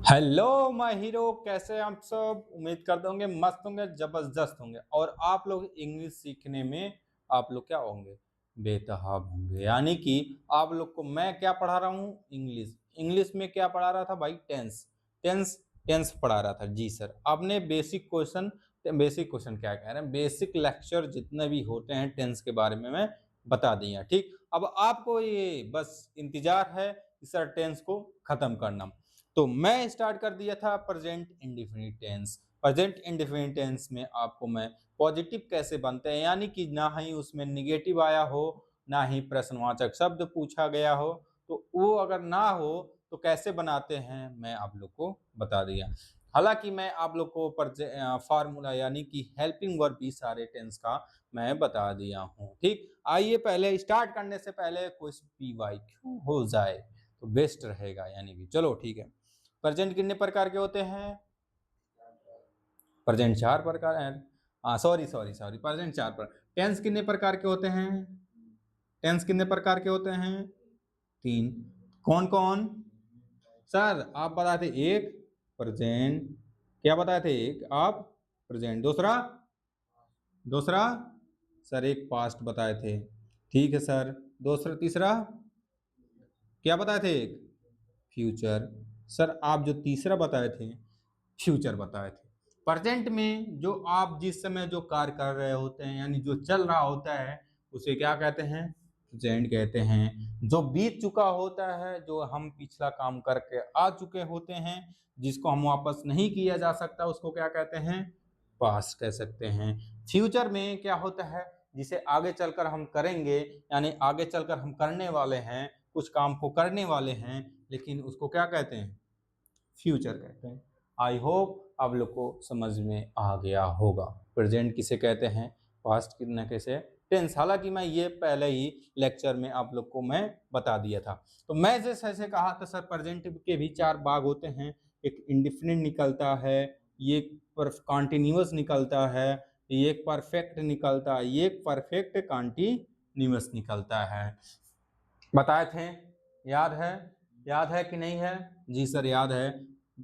Hello my hero, कैसे हैं आप सब। उम्मीद करते होंगे मस्त होंगे, जबरदस्त होंगे और आप लोग इंग्लिश सीखने में आप लोग क्या होंगे, बेतहाब होंगे। यानी कि आप लोग को मैं क्या पढ़ा रहा हूँ, इंग्लिश। इंग्लिश में क्या पढ़ा रहा था भाई, टेंस। टेंस टेंस पढ़ा रहा था जी सर। आपने बेसिक क्वेश्चन क्या कह रहे हैं, बेसिक लेक्चर जितने भी होते हैं टेंस के बारे में मैं बता दिया। ठीक, अब आपको ये बस इंतजार है कि सर टेंस को खत्म करना। तो मैं स्टार्ट कर दिया था present indefinite tense. Present indefinite tense में आपको मैं पॉजिटिव कैसे बनते हैं, यानी कि ना ही उसमें निगेटिव आया हो, ना ही प्रश्नवाचक शब्द पूछा गया हो, तो वो अगर ना हो तो कैसे बनाते हैं मैं आप लोग को बता दिया। हालांकि मैं आप लोग को फार्मूला यानी कि हेल्पिंग वर्ब भी सारे टेंस का मैं बता दिया हूँ। ठीक, आइए पहले स्टार्ट करने से पहले कुछ पीवाई क्यों हो जाए तो बेस्ट रहेगा। यानी कि चलो ठीक है। प्रेजेंट कितने प्रकार के होते हैं, प्रेजेंट चार प्रकार हैं। सॉरी सॉरी सॉरी, प्रेजेंट चार पर। टेंस कितने प्रकार के होते हैं, टेंस कितने प्रकार के होते हैं, तीन। कौन कौन सर, आप बताए थे एक प्रेजेंट, क्या बताए थे एक आप प्रेजेंट, दूसरा दूसरा सर एक पास्ट बताए थे। ठीक है सर, दूसरा तीसरा क्या बताए थे, एक फ्यूचर। सर आप जो तीसरा बताए थे फ्यूचर बताए थे। प्रेजेंट में जो आप जिस समय जो कार्य कर रहे होते हैं, यानी जो चल रहा होता है, उसे क्या कहते हैं, प्रेजेंट कहते हैं। जो बीत चुका होता है, जो हम पिछला काम करके आ चुके होते हैं, जिसको हम वापस नहीं किया जा सकता, उसको क्या कहते हैं, पास्ट कह सकते हैं। फ्यूचर में क्या होता है, जिसे आगे चलकर हम करेंगे, यानी आगे चलकर हम करने वाले हैं, कुछ काम को करने वाले हैं, लेकिन उसको क्या कहते हैं, फ्यूचर कहते हैं। आई होप आप लोग को समझ में आ गया होगा। प्रेजेंट किसे कहते हैं, पास्ट कितना कैसे, टेंस। हालांकि मैं ये पहले ही लेक्चर में आप लोग को मैं बता दिया था। तो मैं जैसे ऐसे कहा था सर, प्रेजेंट के भी चार भाग होते हैं। एक इंडिफिनिट निकलता है, ये कॉन्टिन्यूअस निकलता है, ये परफेक्ट निकलता है, ये परफेक्ट कॉन्टिन्यूअस निकलता है। बताए थे, याद है, याद है कि नहीं है, जी सर याद है,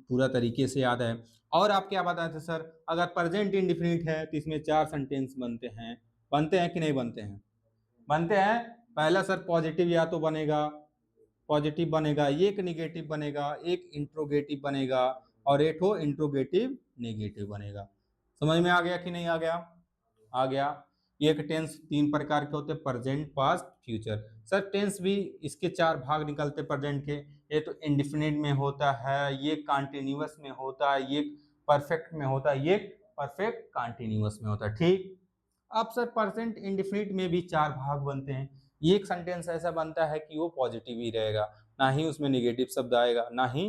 पूरा तरीके से याद है। और आप क्या बताए थे सर, अगर प्रेजेंट इंडिफिनिट है तो इसमें चार सेंटेंस बनते हैं कि नहीं बनते हैं, बनते हैं। पहला सर पॉजिटिव या तो बनेगा, पॉजिटिव बनेगा, एक निगेटिव बनेगा, एक इंट्रोगेटिव बनेगा, और एक हो इंट्रोगेटिव नेगेटिव बनेगा। समझ में आ गया कि नहीं आ गया, आ गया। एक टेंस तीन प्रकार के होते हैं, present past future. Sir tense भी इसके चार भाग निकलते प्रेजेंट के। ये तो इंडिफिनिट में होता है, ये कॉन्टिन्यूअस में होता है, ये परफेक्ट में होता है, ये परफेक्ट कॉन्टिन्यूअस में होता है। ठीक, अब सर प्रेजेंट इंडिफिनिट में भी चार भाग बनते हैं। एक सेंटेंस ऐसा बनता है कि वो पॉजिटिव ही रहेगा, ना ही उसमें निगेटिव शब्द आएगा, ना ही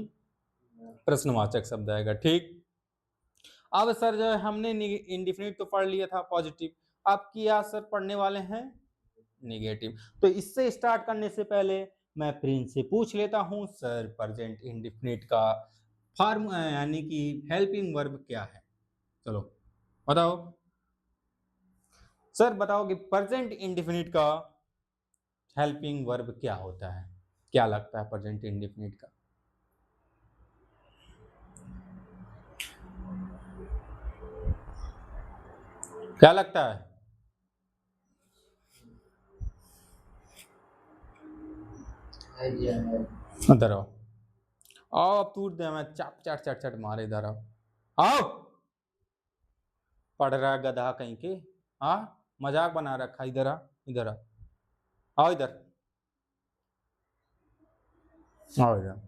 प्रश्नवाचक शब्द आएगा। ठीक, अब सर जो है हमने इंडिफिनिट तो पढ़ लिया था पॉजिटिव, अब किया सर पढ़ने वाले हैं नेगेटिव। तो इससे स्टार्ट करने से पहले मैं प्रिंस से पूछ लेता हूं, सर प्रेजेंट इंडिफिनिट का फॉर्म यानी कि हेल्पिंग वर्ब क्या है, चलो बताओ। सर बताओ कि प्रेजेंट इंडिफिनिट का हेल्पिंग वर्ब क्या होता है, क्या लगता है प्रेजेंट इंडिफिनिट का, क्या लगता है। इधर आओ, आओ अब तूर दे, मैं चट चट चट चट मारे, इधर आओ, आओ। पढ़ रहा है गधा कहीं के, हाँ मजाक बना रखा, इधर आ, इधर आ, आओ इधर, आओ इधर।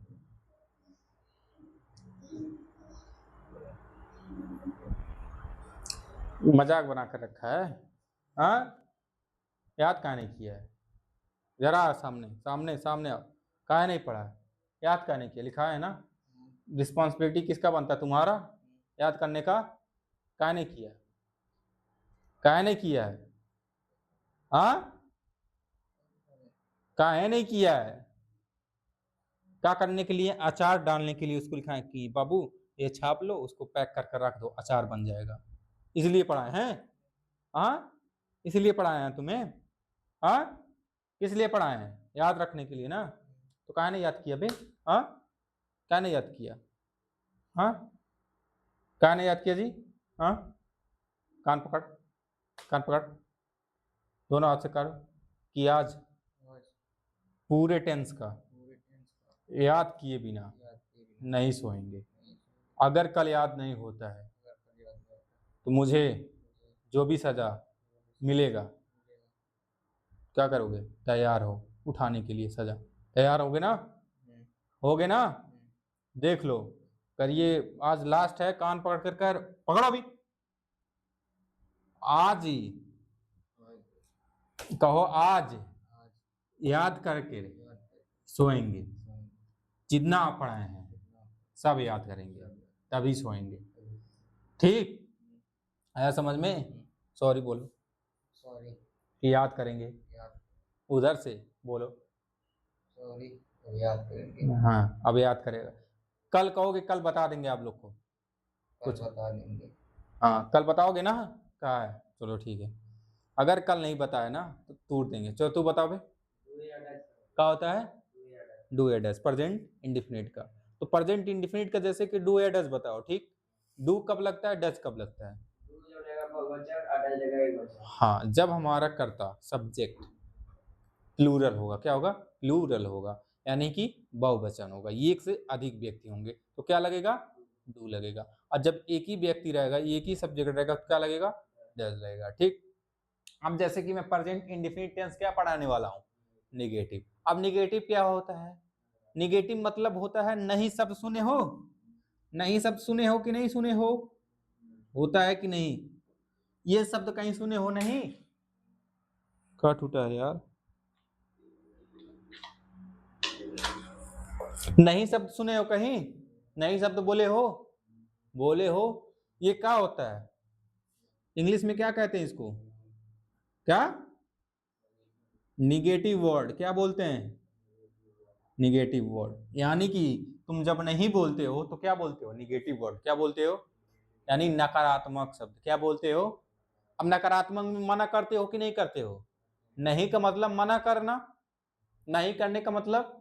मजाक बना कर रखा है, हाँ याद काहे नहीं किया है, जरा सामने सामने सामने आओ। काहे नहीं पढ़ा है, याद काहे नहीं किया, लिखा है ना। रिस्पॉन्सिबिलिटी किसका बनता है, तुम्हारा, याद करने का। काहे नहीं किया, काहे नहीं किया है, हाँ काहे नहीं किया है। क्या करने के लिए, अचार डालने के लिए उसको लिखा है कि बाबू ये छाप लो, उसको पैक कर कर रख दो, अचार बन जाएगा। इसलिए पढ़ाए हैं, हाँ इसलिए पढ़ाए हैं तुम्हें, हाँ किस लिए पढ़ाए हैं, याद रखने के लिए ना। तो काहे नहीं याद किया बे, हाँ क्या नहीं याद किया, हाँ, क्या नहीं याद किया जी? हाँ, कान पकड़, कान पकड़, दोनों हाथ से करो कि आज पूरे टेंस का याद किए बिना नहीं सोएंगे। अगर कल याद नहीं होता है तो मुझे जो भी सजा मिलेगा, क्या करोगे? तैयार हो उठाने के लिए सजा। तैयार होगे ना? होगे ना? देख लो, करिए। आज लास्ट है, कान पकड़ कर पकड़ो अभी। आज ही कहो, आज याद करके सोएंगे। जितना आप पढ़ाए हैं सब याद करेंगे, तभी सोएंगे। ठीक, आया समझ में? सॉरी बोलो, सॉरी कि याद करेंगे। उधर से बोलो, सॉरी याद करेंगे। हाँ, अब याद करेगा। कल कहोगे, कल बता देंगे आप लोग को, कुछ बता देंगे। हाँ, कल बताओगे ना? कहा है, चलो ठीक है। अगर कल नहीं बताया ना तो तोड़ देंगे। चलो तू बताओ भाई, क्या होता है? डू या डज, प्रेजेंट इंडिफिनिट का। तो प्रेजेंट इंडिफिनिट का जैसे कि डू या डज बताओ। ठीक, डू कब लगता है, डज कब लगता है? हाँ, जब हमारा कर्ता सब्जेक्ट प्लूरल होगा। क्या होगा? प्लूरल होगा, यानी कि बहुवचन होगा, एक से अधिक व्यक्ति होंगे तो क्या लगेगा? डू लगेगा। और जब एक ही व्यक्ति रहेगा, एक ही सब्जेक्ट रहेगा तो क्या लगेगा? डज लगेगा। ठीक, अब जैसे कि मैं प्रेजेंट इंडेफिनिट टेंस क्या पढ़ाने वाला हूँ? निगेटिव। अब निगेटिव क्या होता है? निगेटिव मतलब होता है नहीं शब्द सुने हो, नहीं शब्द सुने हो कि नहीं सुने हो? होता है कि नहीं? ये शब्द कहीं सुने हो? नहीं, क्या टूटा है यार? नहीं शब्द सुने हो कहीं? नहीं शब्द बोले हो? बोले हो? ये क्या होता है? इंग्लिश में क्या कहते हैं इसको? क्या? Negative word. क्या बोलते हैं? Negative word. यानी कि तुम जब नहीं बोलते हो तो क्या बोलते हो? Negative word. क्या बोलते हो? यानी नकारात्मक शब्द। क्या बोलते हो? अब नकारात्मक में मना करते हो कि नहीं करते हो? नहीं का मतलब मना करना, नहीं करने का मतलब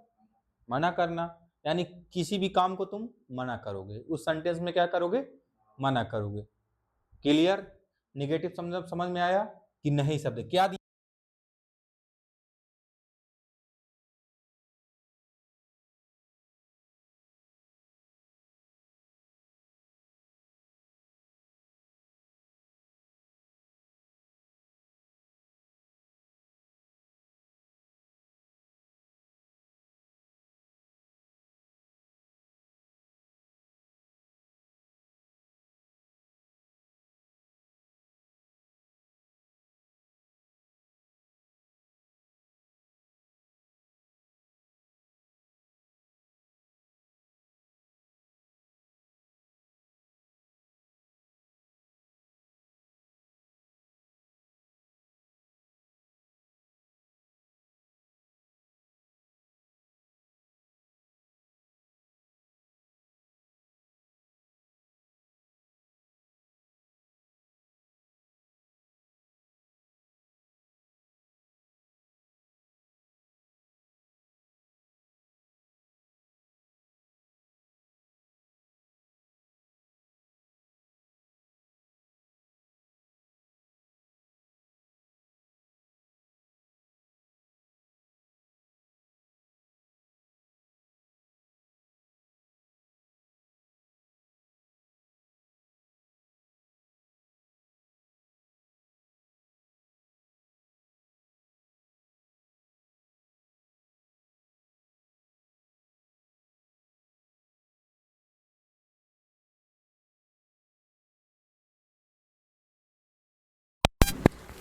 मना करना, यानी किसी भी काम को तुम मना करोगे, उस सेंटेंस में क्या करोगे? मना करोगे। क्लियर? निगेटिव समझ में आया कि नहीं शब्द क्या दिया?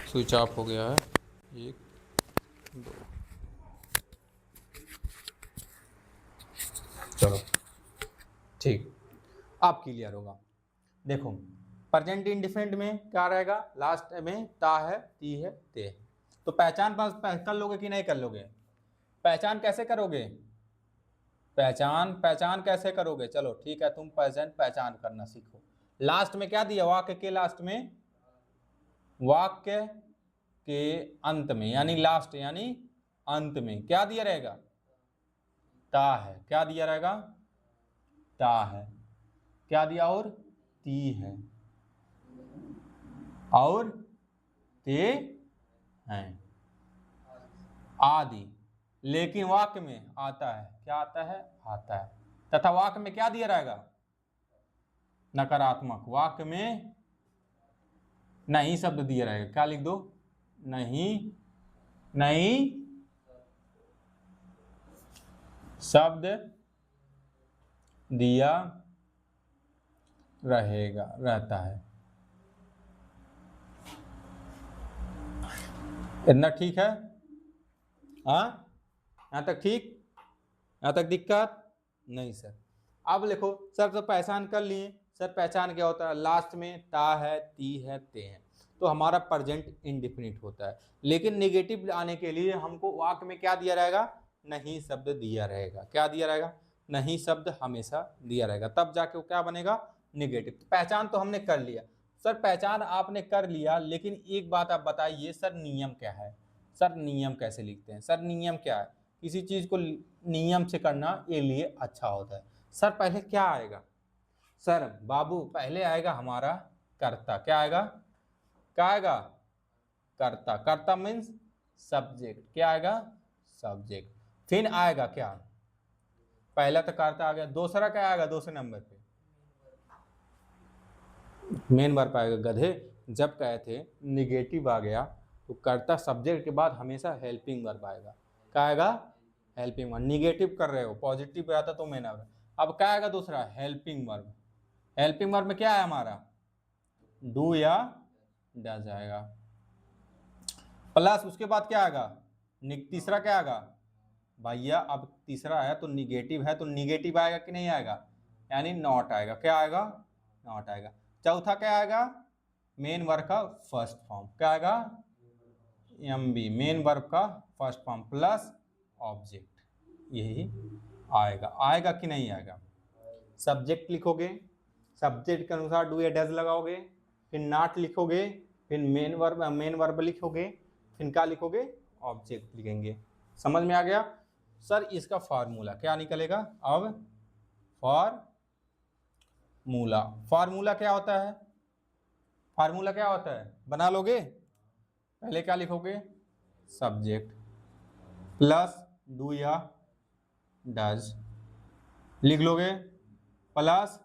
स्विच ऑफ हो गया है। एक, दो, चलो ठीक, अब क्लियर होगा। देखो, प्रेजेंट इंडिफिनिट में क्या रहेगा? लास्ट में ता है, ती है, ते है। तो पहचान पास कर लोगे कि नहीं कर लोगे? पहचान कैसे करोगे? पहचान पहचान कैसे करोगे? चलो ठीक है, तुम प्रेजेंट पहचान करना सीखो। लास्ट में क्या दिया? वाक्य के लास्ट में, वाक्य के अंत में, यानी लास्ट यानी अंत में क्या दिया रहेगा? ता है। क्या दिया रहेगा? ता है। क्या दिया, और ती है, और ते हैं आदि। लेकिन वाक्य में आता है, क्या आता है, आता है। तथा वाक्य में क्या दिया रहेगा, नकारात्मक। वाक्य में नहीं शब्द दिया रहेगा, क्या लिख दो, नहीं, नहीं शब्द दिया रहेगा, रहता है। इतना ठीक है? हाँ, यहाँ तक ठीक, यहाँ तक दिक्कत नहीं सर। अब लिखो सर, तो पहचान कर लिए सर। पहचान क्या होता है, लास्ट में ता है, ती है, ते है, तो हमारा प्रेजेंट इंडिफिनिट होता है। लेकिन नेगेटिव आने के लिए हमको वाक्य में क्या दिया रहेगा, नहीं शब्द दिया रहेगा। क्या दिया रहेगा, नहीं शब्द हमेशा दिया रहेगा, तब जाके वो क्या बनेगा, नेगेटिव। तो पहचान तो हमने कर लिया सर, पहचान आपने कर लिया, लेकिन एक बात आप बताइए सर, नियम क्या है। सर नियम कैसे लिखते हैं, सर नियम क्या है, किसी चीज को नियम से करना ये लिए अच्छा होता है। सर पहले क्या आएगा, सर बाबू पहले आएगा हमारा कर्ता। क्या आएगा, क्या आएगा, कर्ता। कर्ता मीन्स सब्जेक्ट। क्या आएगा, सब्जेक्ट। फिर आएगा क्या, पहला तो कर्ता आ गया, दूसरा क्या आएगा, दूसरे नंबर पे मेन वर्ब आएगा। गधे, जब कहे थे निगेटिव आ गया तो कर्ता सब्जेक्ट के बाद हमेशा हेल्पिंग वर्ब आएगा। क्या आएगा, हेल्पिंग वर्ब। निगेटिव कर रहे हो, पॉजिटिव रहता तो मेन वर्ब। अब क्या आएगा दूसरा, हेल्पिंग वर्ब। हेल्पिंग वर्ब में क्या है हमारा, डू या डज आएगा। प्लस उसके बाद क्या आएगा, तीसरा क्या आएगा भैया, अब तीसरा है तो निगेटिव है तो निगेटिव आएगा कि नहीं आएगा, यानी नॉट आएगा। क्या आएगा, नॉट आएगा। चौथा क्या आएगा, मेन वर्ब का फर्स्ट फॉर्म। क्या आएगा, एम बी, मेन वर्ब का फर्स्ट फॉर्म प्लस ऑब्जेक्ट, यही आएगा। आएगा कि नहीं आएगा, सब्जेक्ट लिखोगे, सब्जेक्ट के अनुसार डू या डज लगाओगे, फिर नॉट लिखोगे, फिर मेन वर्ब लिखोगे, फिर क्या लिखोगे, ऑब्जेक्ट लिखेंगे। समझ में आ गया सर। इसका फार्मूला क्या निकलेगा, अब फार्मूला, फार्मूला क्या होता है, फार्मूला क्या होता है, बना लोगे। पहले क्या लिखोगे, सब्जेक्ट प्लस डू या डज लिख लोगे, प्लस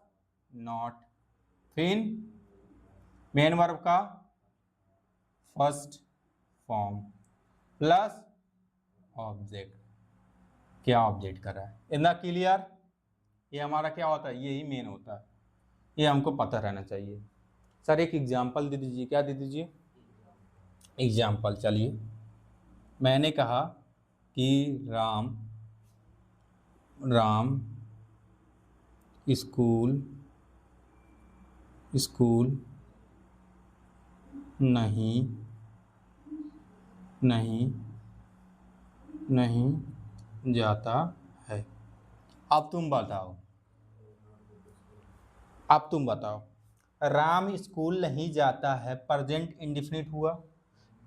नॉट, फिर मेन वर्ब का फर्स्ट फॉर्म प्लस ऑब्जेक्ट। क्या ऑब्जेक्ट कर रहा है, इतना क्लियर। ये हमारा क्या होता है, यही मेन होता है, ये हमको पता रहना चाहिए। सर एक एग्जाम्पल दे दीजिए, क्या दे दीजिए, एग्जाम्पल। चलिए, मैंने कहा कि राम स्कूल नहीं जाता है। अब तुम बताओ, राम स्कूल नहीं जाता है, प्रेजेंट इंडिफिनिट हुआ,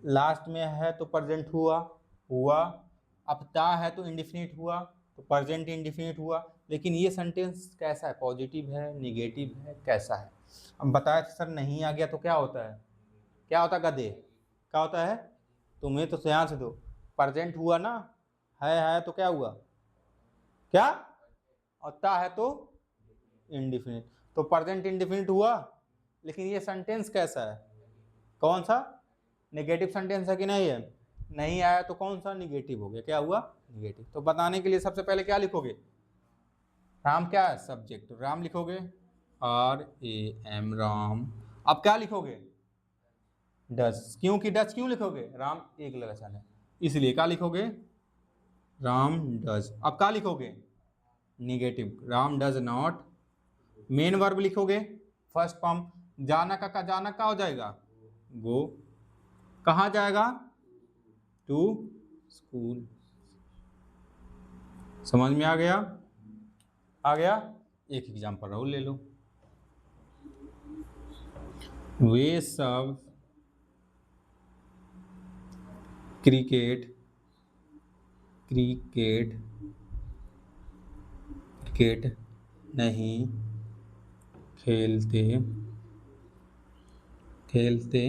लास्ट में है तो प्रेजेंट हुआ। अब ता है तो इंडिफिनिट हुआ, तो प्रेजेंट इंडिफिनिट हुआ। लेकिन ये सेंटेंस कैसा है, पॉजिटिव है, निगेटिव है, कैसा है। अब बताया सर नहीं आ गया तो क्या होता है, क्या होता है गधे, क्या होता है, तुम्हें तो ध्यान से दो, प्रेजेंट हुआ ना, है तो क्या हुआ, क्या, और ता है तो इंडिफिनिट, तो प्रेजेंट इंडिफिनिट हुआ। लेकिन ये सेंटेंस कैसा है, कौन सा, नेगेटिव सेंटेंस है कि नहीं है, नहीं आया तो कौन सा निगेटिव हो गया, क्या हुआ, निगेटिव। तो बताने के लिए सबसे पहले क्या लिखोगे, राम क्या है, सब्जेक्ट, तो राम लिखोगे, RAM राम। अब क्या लिखोगे, डज, क्योंकि डज क्यों लिखोगे, राम एक लगान है इसलिए क्या लिखोगे, राम डज। अब क्या लिखोगे, negative, Ram does not. Main verb लिखोगे, फर्स्ट फॉर्म, जाना का हो जाएगा, गो, कहाँ जाएगा, टू स्कूल। समझ में आ गया, एक एग्जांपल और ले लो, वे सब क्रिकेट नहीं खेलते खेलते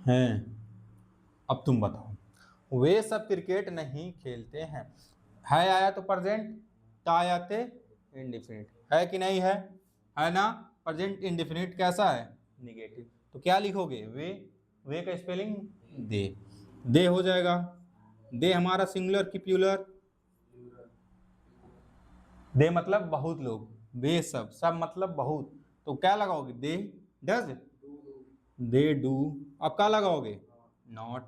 हैं। अब तुम बताओ, वे सब क्रिकेट नहीं खेलते हैं। है आया तो प्रेजेंट, क्या आया थे इंडिफिनिट, है कि नहीं है? है ना? प्रेजेंट इंडिफिनिट कैसा है? निगेटिव। तो क्या लिखोगे? वे का स्पेलिंग दे हो जाएगा। दे हमारा सिंगुलर की प्लूरल? दे मतलब बहुत लोग, वे सब मतलब बहुत। तो क्या लगाओगे? दे डज, दे डू। अब क्या लगाओगे? नॉट।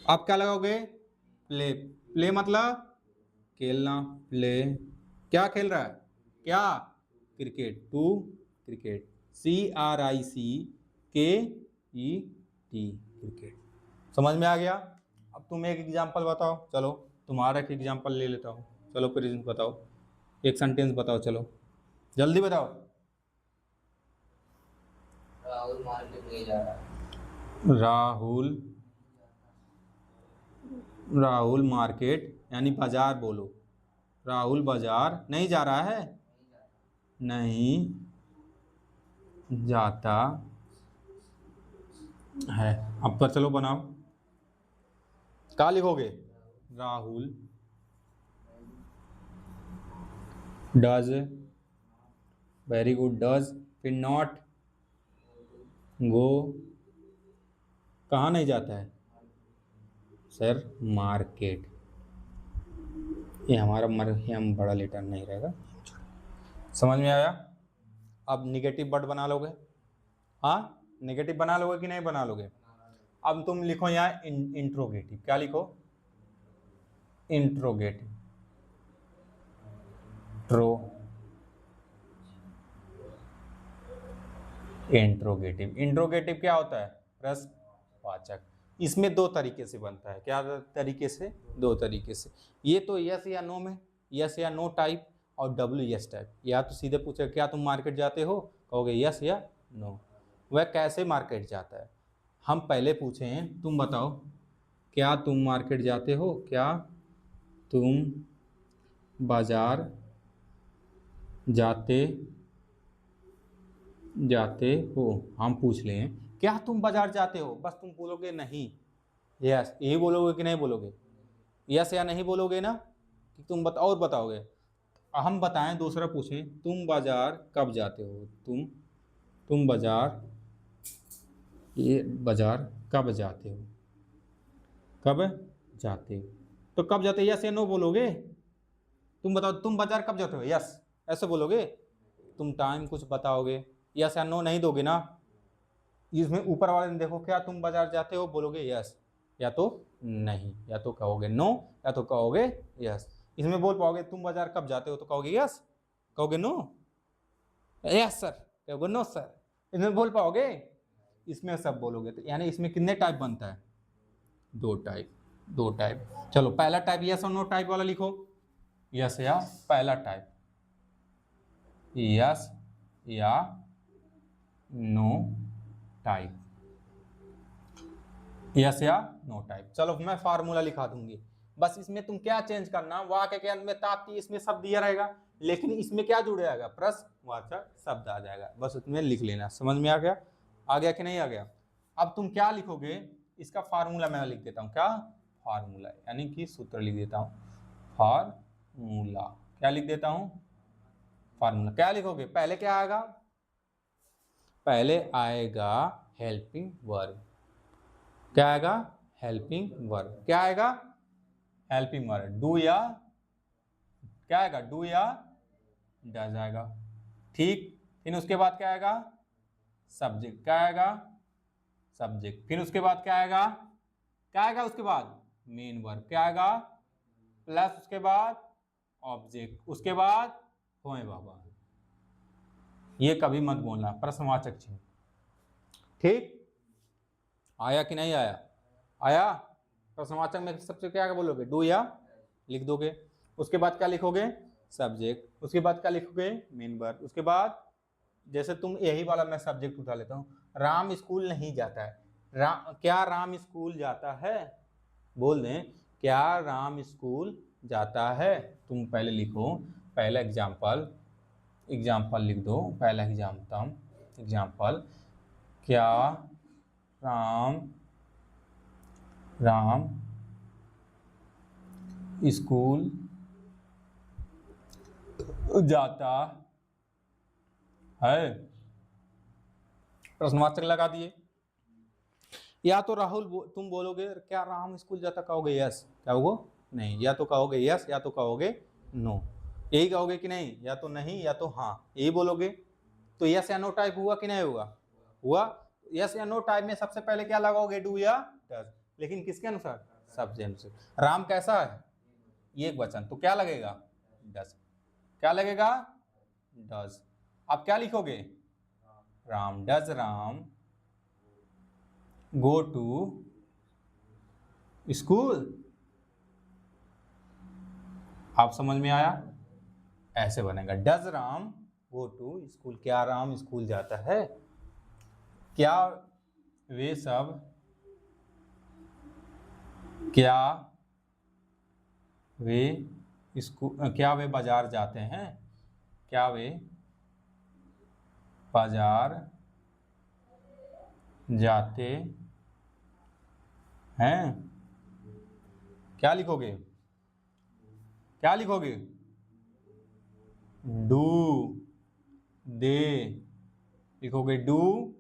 अब क्या लगाओगे? प्ले। प्ले मतलब खेलना, प्ले। क्या खेल रहा है? क्या? Cricket. To cricket, CRICKET, cricket. समझ में आ गया? अब तुम एक एग्जांपल बताओ। चलो तुम्हारा एक एग्जांपल ले लेता हूँ। चलो प्रेजेंट बताओ, एक सेंटेंस बताओ, चलो जल्दी बताओ। राहुल मार्केट नहीं जा रहा। राहुल मार्केट यानी बाजार बोलो। राहुल बाजार नहीं जा रहा है? नहीं जाता है। अब पर चलो बनाओ, क्या लिखोगे? Rahul does, very good, does. फिर नॉट गो, कहाँ नहीं जाता है सर? मार्केट। ये हमारा मरहिम बड़ा लेटर नहीं रहेगा। समझ में आया? अब निगेटिव वर्ड बना लोगे? हाँ, निगेटिव बना लोगे कि नहीं बना लोगे? अब तुम लिखो यहाँ इंट्रोगेटिव। क्या लिखो? इंट्रोगेटिव। ट्रो इंट्रोगेटिव। इंट्रोगेटिव क्या होता है? प्रश्नवाचक। इसमें दो तरीके से बनता है। क्या तरीके से? दो तरीके से। ये तो यस या नो में, यस या नो टाइप, और WS टाइप। या तो सीधे पूछे क्या तुम मार्केट जाते हो, कहोगे यस या नो। वह कैसे मार्केट जाता है? हम पहले पूछे हैं, तुम बताओ क्या तुम मार्केट जाते हो? क्या तुम बाजार जाते जाते हो? हम पूछ ले हैं क्या तुम बाजार जाते हो, बस तुम बोलोगे नहीं, यस, यही बोलोगे कि नहीं बोलोगे? यस या नहीं बोलोगे ना, कि तुम और बताओगे? हम बताएं, दूसरा पूछें, तुम बाजार कब जाते हो? तुम बाजार, ये बाजार कब जाते हो? कब जाते हो? तो कब जाते हो यस या नो बोलोगे? तुम बताओ तुम बाजार कब जाते हो, यस ऐसे बोलोगे? तुम टाइम कुछ बताओगे, यस या नो नहीं दोगे ना। इसमें ऊपर वाले ने देखो, क्या तुम बाजार जाते हो, बोलोगे यस, या तो नहीं, या तो कहोगे नो, या तो कहोगे यस। इसमें बोल पाओगे तुम बाजार कब जाते हो, तो कहोगे यस, कहोगे नो, यस सर, कहोगे नो सर। इसमें बोल पाओगे? इसमें सब बोलोगे। तो यानी इसमें कितने टाइप बनता है? दो टाइप, दो टाइप। चलो पहला टाइप यस और नो टाइप वाला लिखो। यस या पहला टाइप, यस या नो टाइप, यस या नो टाइप। चलो मैं फार्मूला लिखा दूंगी, बस इसमें तुम क्या चेंज करना, वाक्य के अंत में ताती इसमें शब्द दिया रहेगा, लेकिन इसमें क्या जुड़ जाएगा? प्रश्नवाचक शब्द आ जाएगा, बस उसमें लिख लेना। समझ में आ गया? आ गया कि नहीं आ गया? अब तुम क्या लिखोगे? इसका फार्मूला मैं लिख देता हूँ। क्या फार्मूला? यानी कि सूत्र लिख देता हूँ। फार्मूला क्या लिख देता हूँ? फार्मूला। क्या लिखोगे? पहले क्या आएगा? पहले आएगा हेल्पिंग वर्ब। क्या आएगा? Helping verb. क्या आएगा? Helping verb. डू या क्या आएगा? डू या डज आएगा। ठीक। फिर उसके बाद क्या आएगा? सब्जेक्ट। क्या आएगा? सब्जेक्ट। फिर उसके बाद क्या आएगा? क्या आएगा उसके बाद? Main verb. क्या आएगा? प्लस उसके बाद ऑब्जेक्ट। उसके बाद होए बाबा, ये कभी मत बोलना, प्रश्नवाचक चिन्ह। ठीक। आया कि नहीं आया? आया? प्रश्नवाचक में सबसे क्या बोलोगे? डू या लिख दोगे। उसके बाद क्या लिखोगे? सब्जेक्ट। उसके बाद क्या लिखोगे? Main verb. उसके बाद जैसे तुम यही वाला मैं सब्जेक्ट उठा लेता हूँ, राम स्कूल नहीं जाता है। क्या राम स्कूल जाता है? बोल दें क्या राम स्कूल जाता है। तुम पहले लिखो, पहला एग्जाम्पल एग्जाम्पल लिख दो, पहला एग्जाम्पल, क्या राम स्कूल जाता है? प्रश्नवाचक लगा दिए। या तो राहुल तुम बोलोगे क्या राम स्कूल जाता, कहोगे यस, कहोगे नहीं, या तो कहोगे यस या तो कहोगे नो, यही कहोगे कि नहीं, या तो नहीं या तो हाँ, यही बोलोगे। तो यस या नो टाइप हुआ कि नहीं हुआ? यस या नो टाइप में सबसे पहले क्या लगाओगे, डू या डज, लेकिन किसके अनुसार, सब्जेक्ट अनुसार। राम कैसा है, ये एक वचन, तो क्या लगेगा, डज, क्या लगेगा, डज। अब क्या लिखोगे, राम, does Ram go to school. आप समझ में आया, ऐसे बनेगा, does Ram go to school, क्या राम स्कूल जाता है, क्या वे सब, क्या वे बाजार जाते हैं, क्या वे बाजार जाते हैं। क्या लिखोगे, डू दे लिखोगे, डू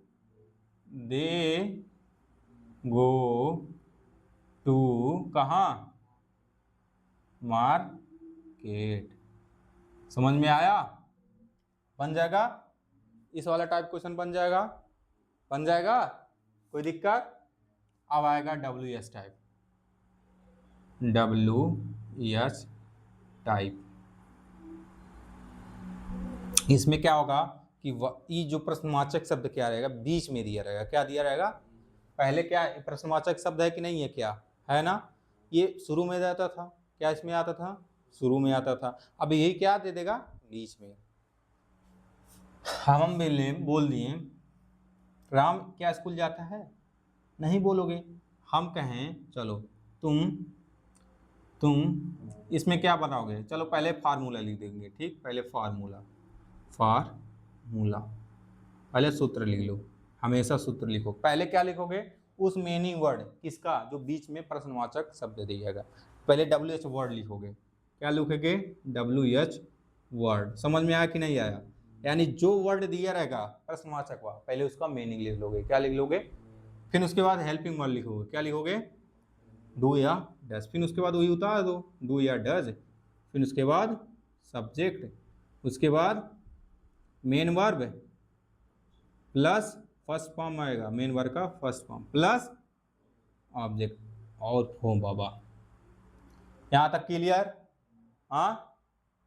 दे गो टू कहाँ, मार्केट। समझ में आया, बन जाएगा, इस वाला टाइप क्वेश्चन बन जाएगा, कोई दिक्कत। अब आएगा WS टाइप, WS टाइप। इसमें क्या होगा कि ये जो प्रश्नवाचक शब्द क्या रहेगा, बीच में दिया रहेगा, क्या दिया रहेगा, पहले क्या प्रश्नवाचक शब्द है कि नहीं है, क्या है ना, ये शुरू में जाता था, क्या इसमें आता था, शुरू में आता था। अब यही क्या दे देगा, बीच में। हम बोल दिए राम क्या स्कूल जाता है, नहीं बोलोगे, हम कहें चलो तुम इसमें क्या बनाओगे, चलो पहले फार्मूला लिख देंगे, ठीक, पहले फार्मूला पहले सूत्र लिख लो, हमेशा सूत्र लिखो। पहले क्या लिखोगे, उस मीनिंग वर्ड किसका, जो बीच में प्रश्नवाचक शब्द दिएगा, पहले WH वर्ड लिखोगे। क्या लिखोगे, WH वर्ड। समझ में आया कि नहीं आया, यानी जो वर्ड दिया रहेगा प्रश्नवाचक का, पहले उसका मीनिंग लिख लोगे। क्या लिख लोगे, फिर उसके बाद हेल्पिंग वर्ड लिखोगे, क्या लिखोगे, डू या डज, फिर उसके बाद वही उतार दो, डू या डज, फिर उसके बाद सब्जेक्ट, उसके बाद main verb plus first form आएगा, मेन वर्ब का फर्स्ट फॉर्म प्लस ऑब्जेक्ट और फॉर्म। बाबा यहाँ तक क्लियर, हाँ।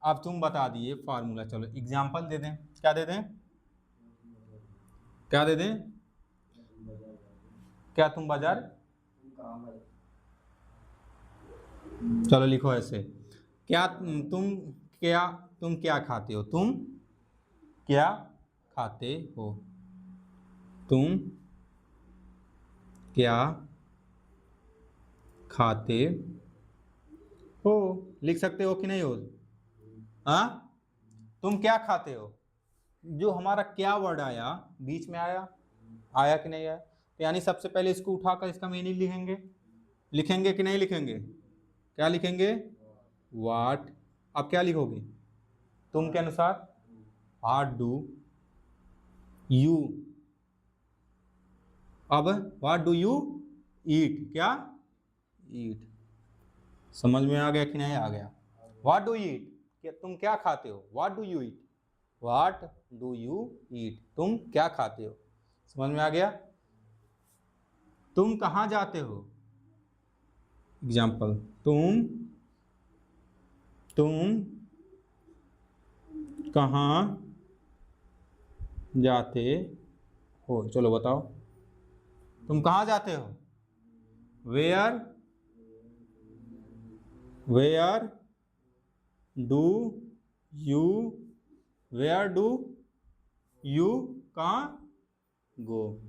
अब तुम बता दिए फार्मूला, चलो एग्जाम्पल दे दें, क्या दे दें, क्या तुम बाजार, चलो लिखो ऐसे, क्या तुम क्या खाते हो, तुम क्या खाते हो, तुम क्या खाते हो, लिख सकते हो कि नहीं हो, हाँ, तुम क्या खाते हो, जो हमारा क्या वर्ड आया बीच में आया कि नहीं आया, तो यानी सबसे पहले इसको उठाकर इसका मीनिंग लिखेंगे कि नहीं लिखेंगे, क्या लिखेंगे, व्हाट। अब क्या लिखोगे, तुम के अनुसार व्हाट डू यू, अब व्हाट डू यू ईट, क्या ईट। समझ में आ गया कि नहीं आ गया, व्हाट डू यू ईट, तुम क्या खाते हो, what do you eat, what do you eat, तुम क्या खाते हो। समझ में आ गया, तुम कहाँ जाते हो, एग्जाम्पल, तुम कहाँ जाते हो, चलो बताओ, तुम कहाँ जाते हो, वेयर डू यू कहाँ गो,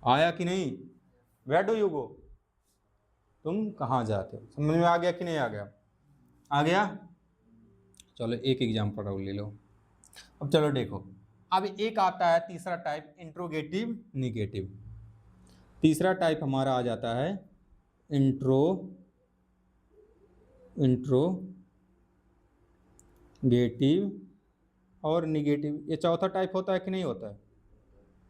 आया कि नहीं, वेयर डू यू गो, तुम कहाँ जाते हो। समझ में आ गया कि नहीं आ गया, चलो एक एग्जाम्पल और ले लो, अब चलो देखो, अब एक आता है तीसरा टाइप, इंट्रोगेटिव निगेटिव। तीसरा टाइप हमारा आ जाता है इंट्रोगेटिव और निगेटिव। ये चौथा टाइप होता है कि नहीं होता है?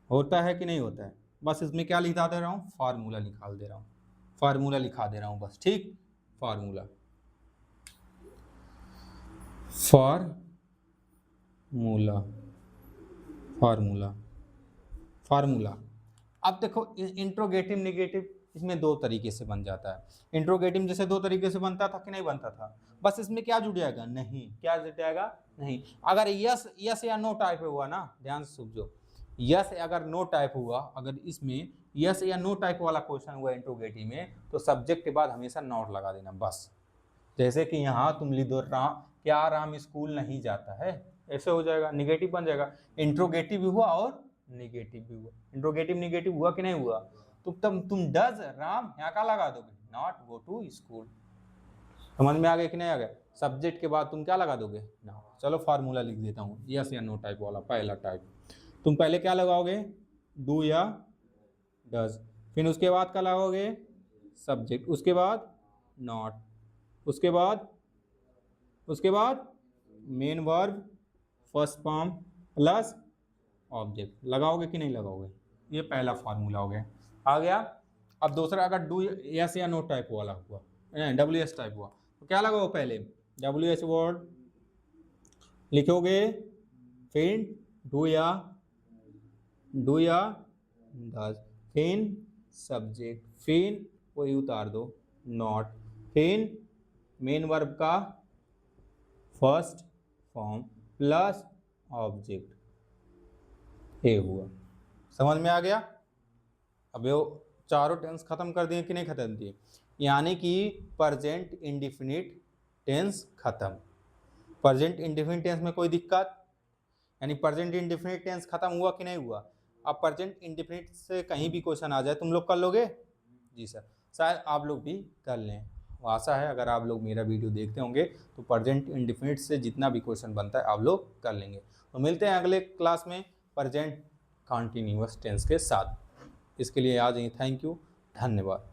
होता है कि नहीं होता है? बस इसमें क्या लिखा दे रहा हूँ, फार्मूला लिखा दे रहा हूँ, फार्मूला लिखा दे रहा हूँ बस, ठीक। Formula formula formula formula. अब देखो इंट्रोगेटिव निगेटिव इसमें दो तरीके से बन जाता है। इंट्रोगेटिव जैसे दो तरीके से बनता था कि नहीं बनता था? बस इसमें क्या जुड़ जाएगा, नहीं। क्या जुड़ जाएगा, नहीं। अगर यस यस या नो टाइप हुआ ना, ध्यान से समझो, यस अगर नो टाइप हुआ, अगर इसमें यस या नो टाइप वाला क्वेश्चन हुआ इंट्रोगेटिव में, तो सब्जेक्ट के बाद हमेशा नॉट लगा देना बस। जैसे कि यहाँ तुम लिख दो क्या राम स्कूल नहीं जाता है, ऐसे हो जाएगा, निगेटिव बन जाएगा। इंट्रोगेटिव भी हुआ और निगेटिव भी हुआ। इंट्रोगेटिव निगेटिव हुआ कि नहीं हुआ? तो तुम डज राम यहाँ क्या लगा दोगे, नॉट गो टू स्कूल। समझ में आ गया कि नहीं आ गया? सब्जेक्ट के बाद तुम क्या लगा दोगे, ना। चलो फार्मूला लिख देता हूँ, यस या नो टाइप वाला पहला टाइप। तुम पहले क्या लगाओगे, डू या डज, फिर उसके बाद क्या लगाओगे, सब्जेक्ट, उसके बाद नॉट, उसके बाद main verb first form plus object. लगाओगे कि नहीं लगाओगे? ये पहला फार्मूला हो गया, आ गया। अब दूसरा, अगर डू एस या नो टाइप वाला हुआ, डब्ल्यू एस टाइप हुआ, तो क्या लगाओ, पहले डब्ल्यू एस वर्ड लिखोगे, फिर डू या डज, फिर सब्जेक्ट, फिर वही उतार दो नॉट, फिर मेन वर्ब का फर्स्ट फॉर्म प्लस ऑब्जेक्ट, ये हुआ। समझ में आ गया? अब ये चारों टेंस खत्म कर दिए कि नहीं खत्म दिए? यानी कि प्रेजेंट इंडेफिनिट टेंस खत्म। प्रेजेंट इंडेफिनिट टेंस में कोई दिक्कत, यानी प्रेजेंट इंडेफिनिट टेंस खत्म हुआ कि नहीं हुआ? अब प्रेजेंट इंडेफिनिट से कहीं भी क्वेश्चन आ जाए, तुम लोग कर लोगे? जी सर, शायद आप लोग भी कर लें, आशा है। अगर आप लोग मेरा वीडियो देखते होंगे तो प्रेजेंट इंडेफिनिट से जितना भी क्वेश्चन बनता है आप लोग कर लेंगे। तो मिलते हैं अगले क्लास में प्रेजेंट कॉन्टिन्यूअस टेंस के साथ। इसके लिए आ जाइए, थैंक यू, धन्यवाद।